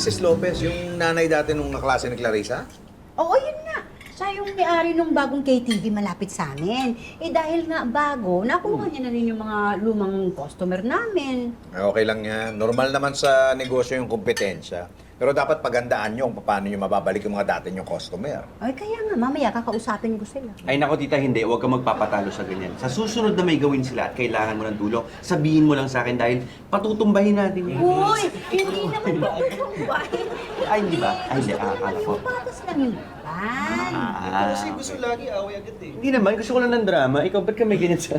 Mrs. Lopez, yung nanay dati nung naklase ni Clarissa? Oo, yun nga. Siya yung may-ari nung bagong KTV malapit sa amin. Eh dahil nga bago, nakuha niya na rin yung mga lumang customer namin. Ay, okay lang yan. Normal naman sa negosyo yung kompetensya. Pero dapat pagandaan nyo kung paano nyo mababalik yung mga dati nyong customer. Ay, kaya nga, mamaya kakausapin ko sila. Ay nako tita, hindi. Huwag kang magpapatalo sa ganyan. Sa susunod na may gawin sila at kailangan mo ng tulong, sabihin mo lang sa akin dahil patutumbahin natin yan. Uy, hindi naman patutumbahin. Ay, hindi ba? Ay, hindi. Akala ko. Patas lang yung laban. Kasi gusto lagi away agad eh. Hindi naman. Gusto ko lang ng drama. Ikaw, ba't ka may ganyan sa...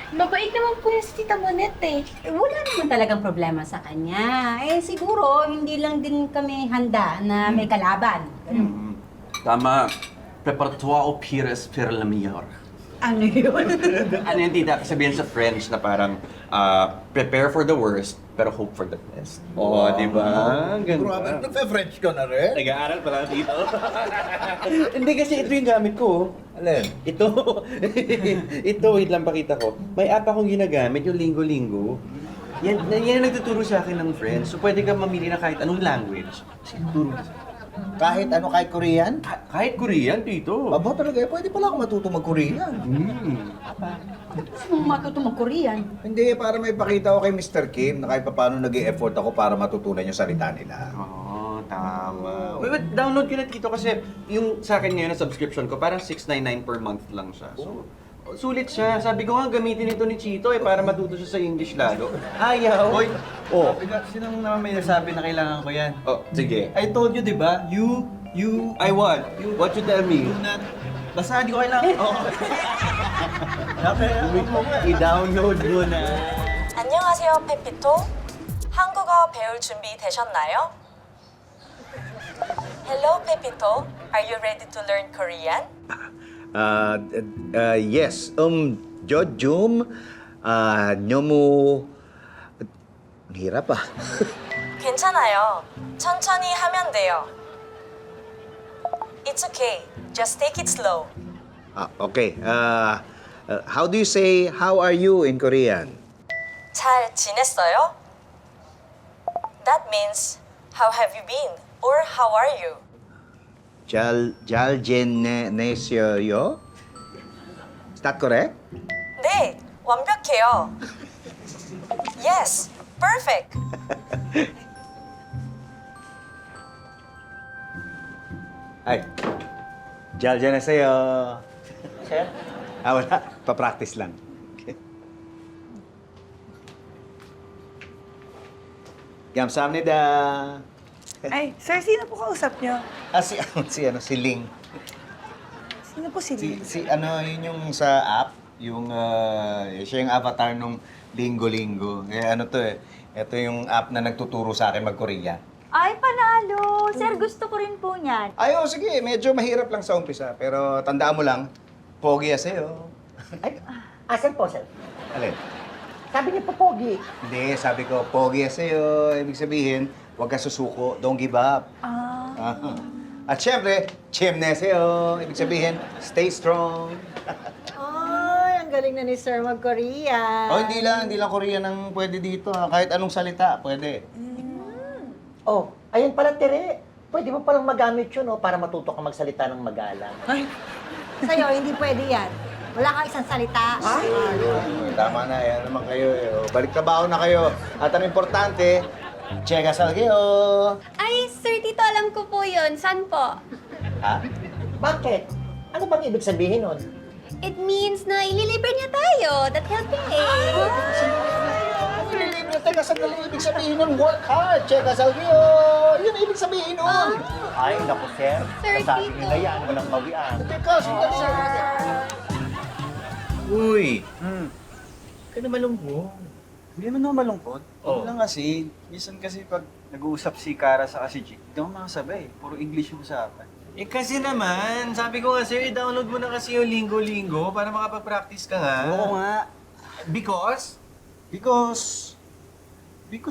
Mabait naman po yung si Tita Monette eh. Eh, wala naman talagang problema sa kanya. Eh, siguro, hindi lang din kami handa na may kalaban. Tama. Preparatoire au pire espère le meilleur. Ano yun? Ano yung tita? Sabihin sa French na parang prepare for the worst, pero hope for the best. Oo, di ba? Ganda. nagpe-French ka na rin? Nag-aaral pala dito. Hindi kasi ito yung gamit ko. Alin? Ito. Ito, wait lang pakita ko. May app akong ginagamit, yung linggo-linggo. Yan ang nagtuturo sa akin ng French. So pwede ka mamili na kahit anong language. Kasi tuturo ka sa Kahit ano, kahit Korean? kahit Korean, tito. Aba talaga, pwede pala ako matuto mag-Korean. Gusto mong matuto mag-Korean? Hindi, para may pakita ko kay Mr. Kim na kahit paano nag-e-effort ako para matutunan yung salita nila. Oo, tama. Wait, download ka na dito kasi yung sa akin ngayon na subscription ko, parang 699 per month lang siya. So, sulit siya. Sabi ko nga, gamitin ito ni Chito para matuto siya sa English lalo. Ayaw. Hoy, Oh. sinong naman may nasabi na kailangan ko yan? Oh, sige. I told you, di ba? You, I want. What you tell me? do not... Basta hindi ko kailangan. Oo. I-download mo na. 안녕하세요, 페피토. 한국어 배울 준비 되셨나요? Hello, Pepito. Are you ready to learn Korean? Yes. Jojum, nyomu... Ang hirap ah. 괜찮아요. 천천히 하면 돼요. It's okay. Just take it slow. Okay. How do you say, how are you in Korean? 잘 지냈어요? That means, how have you been? Or how are you? 잘 지내셨어요? Is that correct? 네, 완벽해요. Yes, perfect. Ay, 잘 지내세요. Sir? Wala. Pa-practice lang. 감사합니다. Ay, sir, sino po kausap niyo? Si Ling. Sino po si Lee? Yun yung sa app, siya yung avatar nung Linggo-Linggo. Ito yung app na nagtuturo sa akin mag-Korea. Ay, panalo! Sir, gusto ko rin po niyan. Sige, medyo mahirap lang sa umpisa, pero tandaan mo lang, pogi sa'yo. Ay, asan po, sir? Alin? Sabi niyo po, pogi. Hindi, sabi ko, pogi sa'yo. Ibig sabihin, huwag ka susuko, don't give up. At syempre, chimne sa'yo. Ibig sabihin, stay strong. Ay, ang galing na ni sir mag-Korean. Hindi lang Korean ang pwede dito. Kahit anong salita, pwede. Oh, ayun pala, Tere. Pwede mo palang magamit yun, para matuto ka magsalita ng magalang. Sa'yo, hindi pwede yan. Wala kang isang salita. Tama na, yan naman kayo. Balik trabaho na kayo. At ang importante, cheka salgeo. Ay, Sir Tito, alam ko po yun. San po? Ha? Bakit? Ano bang ibig sabihin nun? It means na ililibre niya tayo. That helping aid. Teka, sandali ibig sabihin nun, work hard, cheka salgeo. Yun ang ibig sabihin nun. Ay, naku, sir. Sir, Nasabi dito. nila yan, walang bawian. Teka, sandali. Uy, Kaya naman malungkot. Hindi naman ako malungkot. Oh. Lang kasi, minsan kasi pag nag-uusap si Kara sa si Chick, hindi ako makasabay. Puro English yung usapan. Kasi naman, sabi ko kasi, i-download mo na kasi yung linggo-linggo para makapag-practice ka nga. Oo nga. Because? Because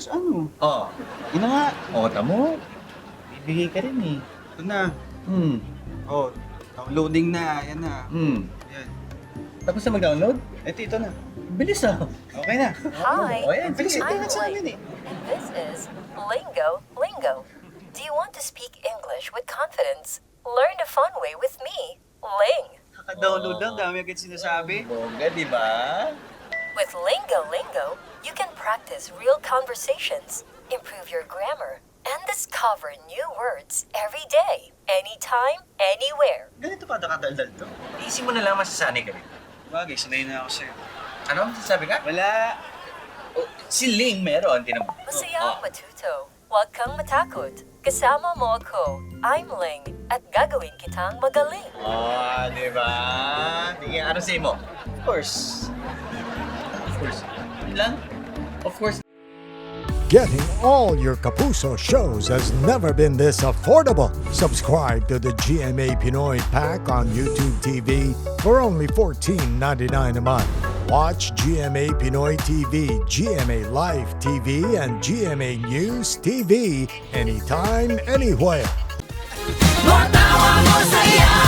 ano? Oh. Yun na nga. tamo. Bibigay ka rin eh. Ito na. Oh, downloading na. Yan na. Yan. Tapos na mag-download? Ito na. Bilis ah. Okay na. Hi, O yan, bilis. I'm Ito na sa amin eh. This is Lingo Lingo. Do you want to speak English with confidence? Learn the fun way with me, Ling. Kaka-download lang, dami agad sinasabi. Bongga, di ba? With Lingo Lingo, you can practice real conversations, improve your grammar, and discover new words every day, anytime, anywhere. Ganito pa nakadaldal to. Easy mo na lang masasanay ka rin. Bagay, sanay na ako sa'yo. Ano? Sabi ka? Wala. Oh, si Ling meron, tinan mo. Masaya ang matuto. Huwag kang matakot. Kasama mo ako. I'm Ling at gagawin kitang magaling. Oh, di ba? Sige, ano say mo? Of course. Of course. Yun lang? Of course. Getting all your Kapuso shows has never been this affordable. Subscribe to the GMA Pinoy Pack on YouTube TV for only $14.99 a month. Watch GMA Pinoy TV, GMA Live TV, and GMA News TV anytime, anywhere. Matawa mo saya